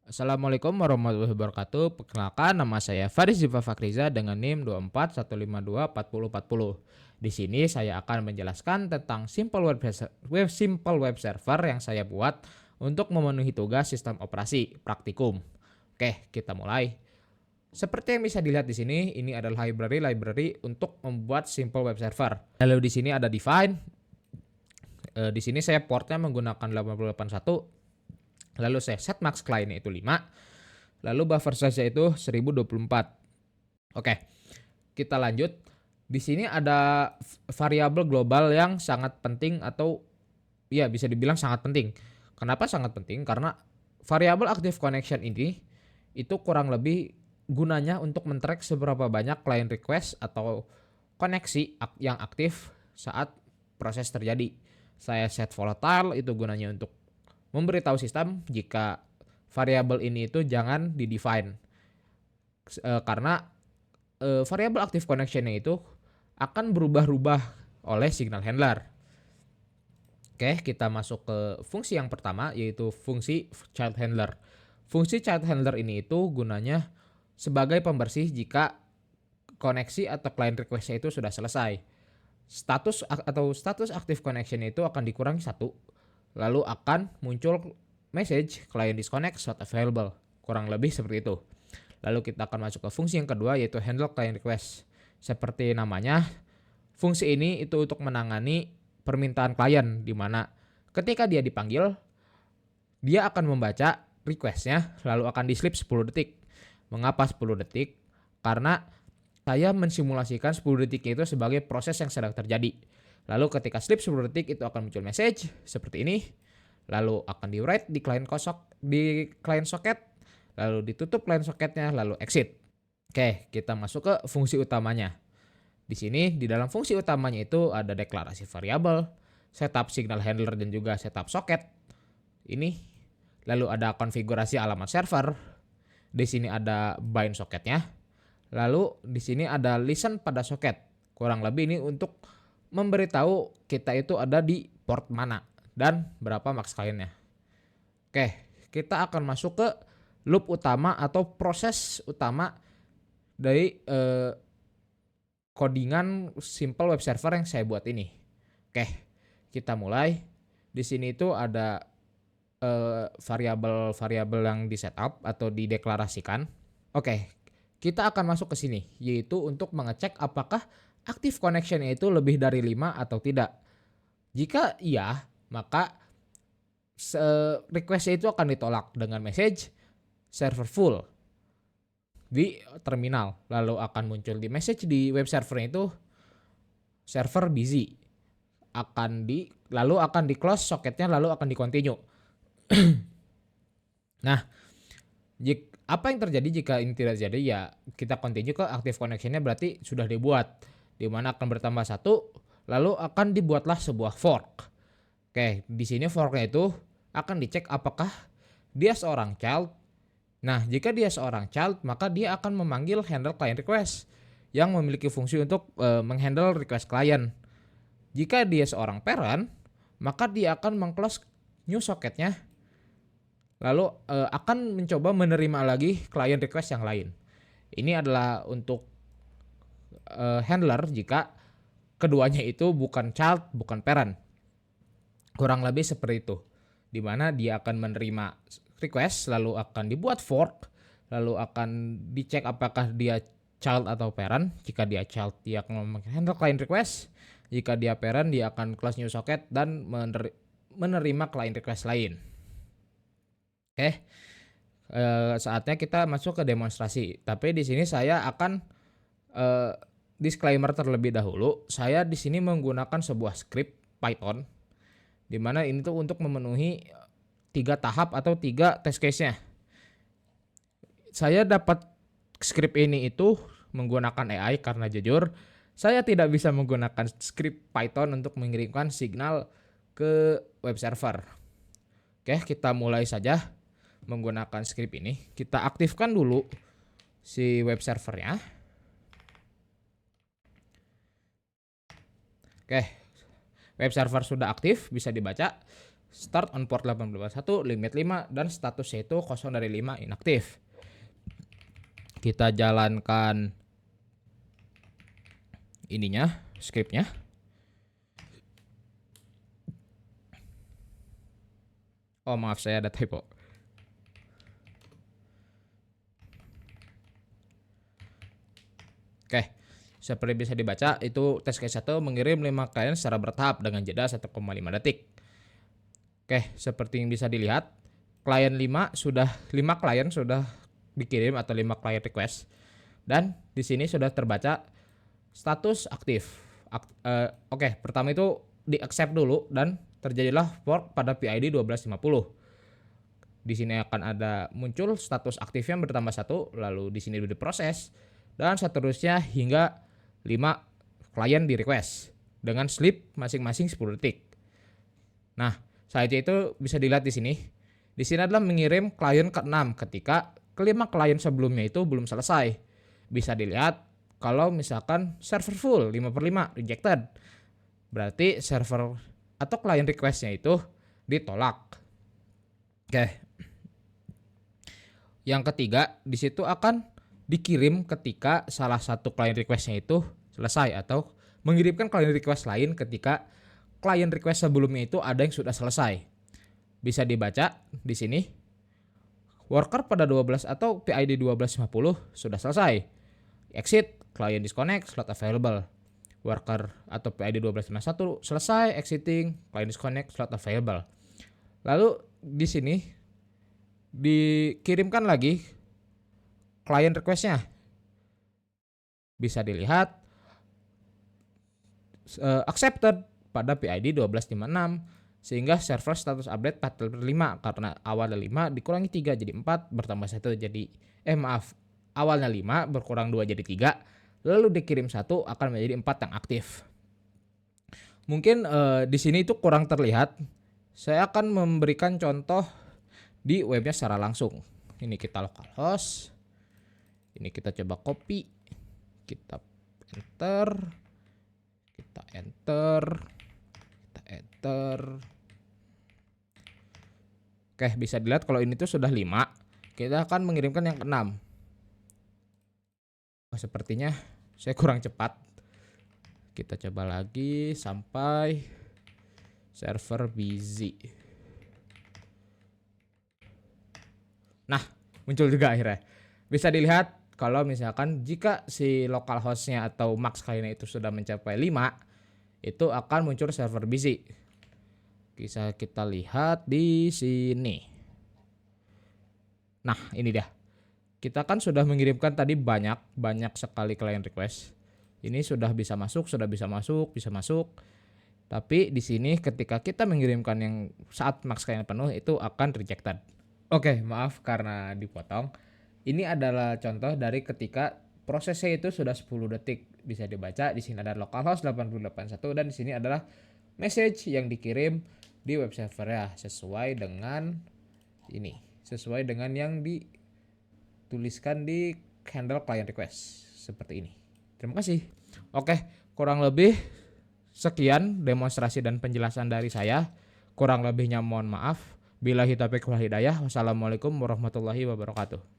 Assalamualaikum warahmatullahi wabarakatuh. Perkenalkan, nama saya Faris Ziva Fakriza dengan NIM 2415244040. Di sini saya akan menjelaskan tentang simple web server yang saya buat untuk memenuhi tugas sistem operasi praktikum. Oke, kita mulai. Seperti yang bisa dilihat di sini, ini adalah library untuk membuat simple web server. Lalu di sini ada define. Di sini saya portnya menggunakan 8081. Lalu saya set max client itu 5. Lalu buffer size itu 1024. Oke, kita lanjut. Di sini ada variabel global yang sangat penting atau ya bisa dibilang sangat penting. Kenapa sangat penting? Karena variabel active connection ini itu kurang lebih gunanya untuk men-track seberapa banyak client request atau koneksi yang aktif saat proses terjadi. Saya set volatile itu gunanya untuk memberitahu sistem jika variabel ini itu jangan di-define. Karena variabel active connection-nya itu akan berubah-ubah oleh signal handler. Oke, kita masuk ke fungsi yang pertama, yaitu fungsi child handler. Fungsi child handler ini itu gunanya sebagai pembersih jika koneksi atau client request-nya itu sudah selesai. Status active connection itu akan dikurangi 1. Lalu akan muncul message client disconnect not available. Kurang lebih seperti itu. Lalu kita akan masuk ke fungsi yang kedua, yaitu handle client request. Seperti namanya, fungsi ini itu untuk menangani permintaan klien, di mana ketika dia dipanggil, dia akan membaca requestnya lalu akan di sleep 10 detik. Mengapa 10 detik? Karena saya mensimulasikan 10 detik itu sebagai proses yang sedang terjadi. Lalu ketika sleep 10 detik itu akan muncul message seperti ini. Lalu akan di write di client socket. Lalu ditutup client socketnya lalu exit. Oke, kita masuk ke fungsi utamanya. Di sini di dalam fungsi utamanya itu ada deklarasi variabel, setup signal handler dan juga setup socket. Ini. Lalu ada konfigurasi alamat server. Di sini ada bind socketnya. Lalu di sini ada listen pada socket. Kurang lebih ini untuk memberitahu kita itu ada di port mana dan berapa max client-nya. Oke, kita akan masuk ke loop utama atau proses utama dari codingan simple web server yang saya buat ini. Oke, kita mulai. Di sini itu ada variabel-variabel yang di setup atau dideklarasikan. Oke, kita akan masuk ke sini, yaitu untuk mengecek apakah active connection itu lebih dari 5 atau tidak. Jika iya, maka request itu akan ditolak dengan message server full di terminal. Lalu akan muncul di message di web server itu server busy. Lalu akan di close socketnya lalu akan di continue. Nah, apa yang terjadi jika ini tidak terjadi? Ya kita continue ke active connectionnya berarti sudah dibuat. Di mana akan bertambah 1, lalu akan dibuatlah sebuah fork. Oke, di sini forknya itu akan dicek apakah dia seorang child. Nah, jika dia seorang child, maka dia akan memanggil handle client request yang memiliki fungsi untuk menghandle request client. Jika dia seorang parent, maka dia akan mengclose new socketnya. Lalu akan mencoba menerima lagi client request yang lain. Ini adalah untuk handler jika keduanya itu bukan child, bukan parent. Kurang lebih seperti itu. Di mana dia akan menerima request, lalu akan dibuat fork, lalu akan dicek apakah dia child atau parent. Jika dia child, dia akan handle client request. Jika dia parent, dia akan close new socket dan menerima client request lain. Oke. Saatnya kita masuk ke demonstrasi. Tapi di sini saya akan disclaimer terlebih dahulu. Saya di sini menggunakan sebuah script Python, di mana ini tuh untuk memenuhi 3 tahap atau 3 test case-nya. Saya dapat script ini itu menggunakan AI karena jujur saya tidak bisa menggunakan script Python untuk mengirimkan signal ke web server. Oke, kita mulai saja menggunakan script ini. Kita aktifkan dulu si web servernya. Oke, web server sudah aktif, bisa dibaca. start on port 881, limit 5, dan statusnya itu kosong dari 5 inaktif. Kita jalankan ininya, scriptnya. Oh maaf, saya ada typo. Oke, seperti bisa dibaca, itu test case 1 mengirim 5 klien secara bertahap dengan jeda 1,5 detik. Oke, seperti yang bisa dilihat, klien 5 klien sudah dikirim atau 5 klien request. Dan di sini sudah terbaca status aktif. Oke, pertama itu di accept dulu dan terjadilah fork pada PID 1250. Di sini akan ada muncul status aktifnya bertambah 1, lalu di sini diproses dan seterusnya hingga 5 klien di request dengan sleep masing-masing 10 detik. Nah, saat itu bisa dilihat di sini. Di sini adalah mengirim klien ke-6 ketika kelima klien sebelumnya itu belum selesai. Bisa dilihat kalau misalkan server full 5/5 rejected. Berarti server atau klien requestnya itu ditolak. Oke. Yang ketiga, di situ akan dikirim ketika salah satu klien requestnya itu selesai atau mengirimkan klien request lain ketika klien request sebelumnya itu ada yang sudah selesai. Bisa dibaca di sini. Worker pada 12 atau PID 1250 sudah selesai. Exit, client disconnect, slot available. Worker atau PID 1251 selesai, exiting, client disconnect, slot available. Lalu di sini dikirimkan lagi client requestnya. Bisa dilihat accepted pada PID 1256 sehingga server status update 4/5 karena awalnya 5 dikurangi 3 jadi 4 bertambah 1 jadi awalnya 5 berkurang 2 jadi 3 lalu dikirim 1 akan menjadi 4 yang aktif. Mungkin di sini itu kurang terlihat. Saya akan memberikan contoh di webnya secara langsung. Ini kita localhost. Ini kita coba copy. Kita enter. Kita enter. Kita enter. Oke, bisa dilihat kalau ini tuh sudah 5. Kita akan mengirimkan yang ke-6. Oh, sepertinya saya kurang cepat. Kita coba lagi sampai server busy. Nah, muncul juga akhirnya. Bisa dilihat kalau misalkan jika si localhostnya atau max kliennya itu sudah mencapai 5, itu akan muncul server busy. Bisa kita lihat di sini. Nah, ini dia. Kita kan sudah mengirimkan tadi banyak sekali client request. Ini sudah bisa masuk. Tapi di sini ketika kita mengirimkan yang saat max klien penuh itu akan rejected. Oke, maaf karena dipotong. Ini adalah contoh dari ketika prosesnya itu sudah 10 detik. Bisa dibaca di sini ada localhost 8081 dan di sini adalah message yang dikirim di web server ya sesuai dengan ini, sesuai dengan yang dituliskan di handle client request seperti ini. Terima kasih. Oke, kurang lebih sekian demonstrasi dan penjelasan dari saya. Kurang lebihnya mohon maaf. Billahi taufiq wal hidayah. Wassalamualaikum warahmatullahi wabarakatuh.